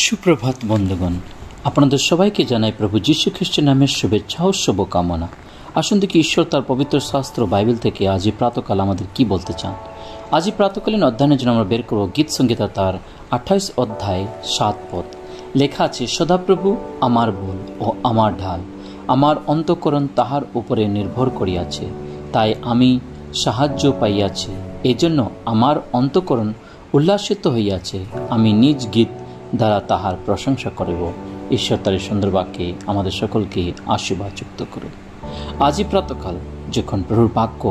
সুপ্রভাত বন্ধুগণ, আপনাদের সবাইকে জানাই প্রভু যীশু খ্রিস্টের নামের শুভেচ্ছা ও শুভকামনা। আসুন দেখি ঈশ্বর তার পবিত্র শাস্ত্র বাইবেল থেকে আজই প্রাতকাল আমাদের কি বলতে চান। আজই প্রাতকালীন অধ্যয়নের জন্য আমরা বের করব গীত সংহিতা তার 28 অধ্যায় 7 পদ। লেখা আছে, সদাপ্রভু আমার বল ও আমার ঢাল, আমার অন্তঃকরণ তাহার উপরে নির্ভর করিয়াছে, তাই আমি সাহায্য পাইয়াছি। এজন্য আমার অন্তঃকরণ উল্লাসিত হইয়াছে, আমি নিজ গীত দ্বারা তাহার প্রশংসা করিব। ঈশ্বর তার সুন্দর বাক্যে আমাদের সকলকে আশীর্বাদ যুক্ত করুন। আজই প্রাতকাল যখন প্রভুর বাক্য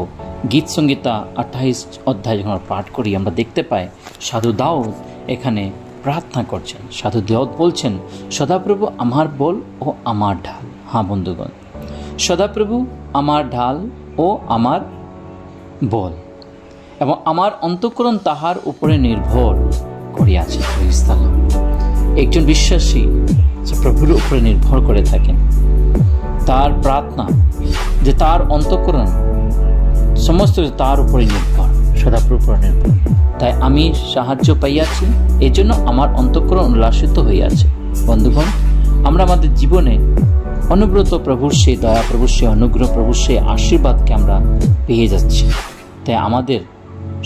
গীত সংহিতা 28 অধ্যায় যখন পাঠ করি, আমরা দেখতে পাই সাধু দাউদ এখানে প্রার্থনা করছেন। সাধু দাউদ বলছেন, সদাপ্রভু আমার বল ও আমার ঢাল। হ্যাঁ বন্ধুগণ, সদাপ্রভু আমার ঢাল ও আমার বল, এবং আমার অন্তঃকরণ তাহার উপরে নির্ভর করিয়াছে। একজন বিশ্বাসী যে প্রভুর উপরে নির্ভর করে থাকেন, তার প্রার্থনা যে তার অন্তঃকরণ সমস্ত তার উপরে নির্ভর, সদাপ্রভুর উপরে নির্ভর। তাই আমি সাহায্য পাইয়াছি, এই জন্য আমার অন্তঃকরণ উল্লাসিত হইয়াছে। বন্ধুগণ, আমরা আমাদের জীবনে অনুব্রত প্রভুর সেই দয়া, প্রভুর সেই অনুগ্রহ, প্রভুর সেই আশীর্বাদকে আমরা পেয়ে যাচ্ছি। তাই আমাদের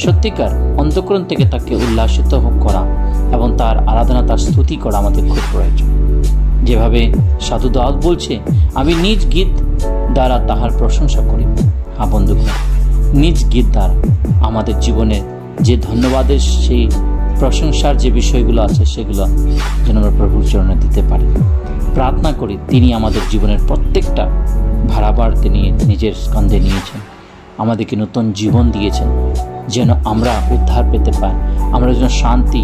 সত্যিকার অন্তঃকরণ থেকে তাকে উল্লাসিত করা এবং তার আরাধনা, তার স্তুতি করা আমাদের খুব প্রয়োজন। যেভাবে সাধু দাউদ বলছে, আমি নিজ গীত দ্বারা তাহার প্রশংসা করি। হ্যাঁ বন্ধুগণ, নিজ গীত দ্বারা আমাদের জীবনে যে ধন্যবাদের সেই প্রশংসার যে বিষয়গুলো আছে, সেগুলো যেন আমরা প্রভুর চরণে দিতে পারি। প্রার্থনা করি, তিনি আমাদের জীবনের প্রত্যেকটা ভাড়াবার তিনি নিজের স্কন্ধে নিয়েছেন, আমাদেরকে নতুন জীবন দিয়েছেন, যেন আমরা উদ্ধার পেতে পাই, আমরা যেন শান্তি,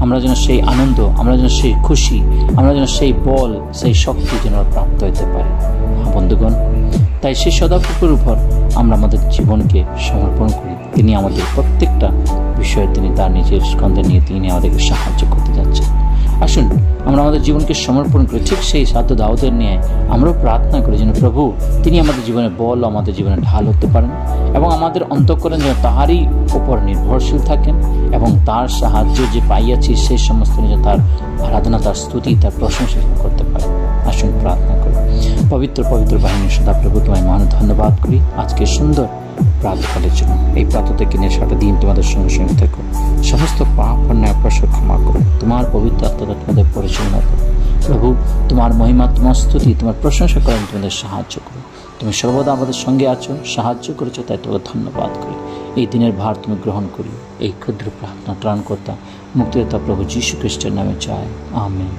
আমরা যেন সেই আনন্দ, আমরা যেন সেই খুশি, আমরা যেন সেই বল, সেই শক্তি যেন প্রাপ্ত হতে পারি। বন্ধুগণ, তাই সেই সদাপ্রভুর উপর আমরা আমাদের জীবনকে সমর্পণ করি। তিনি আমাদের প্রত্যেকটা বিষয়ে তিনি তার নিজের স্কন্ধে নিয়ে তিনি আমাদেরকে সাহায্য করতে যাচ্ছেন। আসুন আমরা আমাদের জীবনকে সমর্পণ করি, ঠিক সেই সাধু দাউদের নিয়ে আমরাও প্রার্থনা করি যেন প্রভু তিনি আমাদের জীবনে বল, আমাদের জীবনে ঢাল হতে পারেন, এবং আমাদের অন্তঃকরণ যেন তাহারই উপর নির্ভরশীল থাকেন, এবং তার সাহায্য যে পাইয়াছি সেই সমস্ত নিজে তার আরাধনা, তার স্তুতি, তার প্রশংসা করতে পারে। আসুন প্রার্থনা করি। পবিত্র পবিত্র বাহিনী সদাপ্রভু, তোমায় মহান ধন্যবাদ করি আজকে সুন্দর প্রাতকালের জন্য। এই প্রাত থেকে নিয়ে সারা দিন তোমাদের সঙ্গে সঙ্গে থাকো, সমস্ত পাপ অন্যায় অপরাধ ক্ষমা করো, তোমার পবিত্র আত্মা তোমাদের পরিচালনা করো। প্রভু, তোমার মহিমা, তোমার স্তুতি, তোমার প্রশংসা করেন, তোমাদের সাহায্য করো। তুমি সর্বদা আমাদের সঙ্গে আছো, সাহায্য করেছো, তাই তোমাকে ধন্যবাদ করি। এই দিনের ভার তুমি গ্রহণ করি। এই ক্ষুদ্র প্রার্থনা ত্রাণকর্তা মুক্তিদাতা প্রভু যীশু খ্রিস্টের নামে চাই, আমেন।